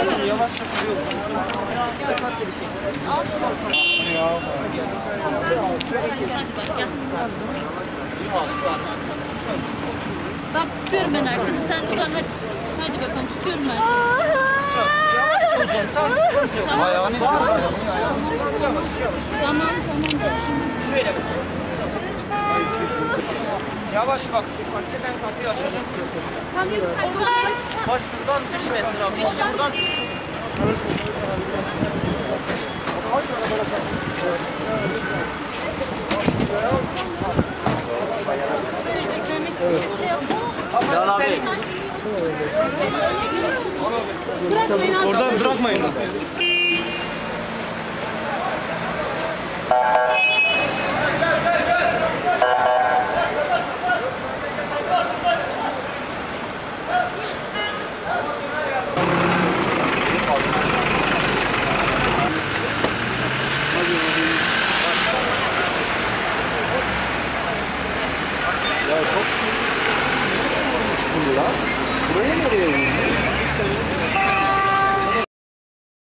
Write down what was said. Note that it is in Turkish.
Yavaşça şuraya uzun. Dikkatli bir şey. Al şunu. Hadi bak gel. Bak tutuyorum ben arkanı. Sen uzan hadi. Hadi bakalım tutuyorum ben seni. Yavaşça uzun. Tam sıkıntı yok. Ayağını yavaş. Tamam. Şöyle mi? Yavaş bak. Dikkatli ben kapıyı açacağım. Baş şuradan düşmesin abi. İçi buradan düşsün. Can abi. Oradan bırakmayın. Ya çok buraya nereye gidiyor?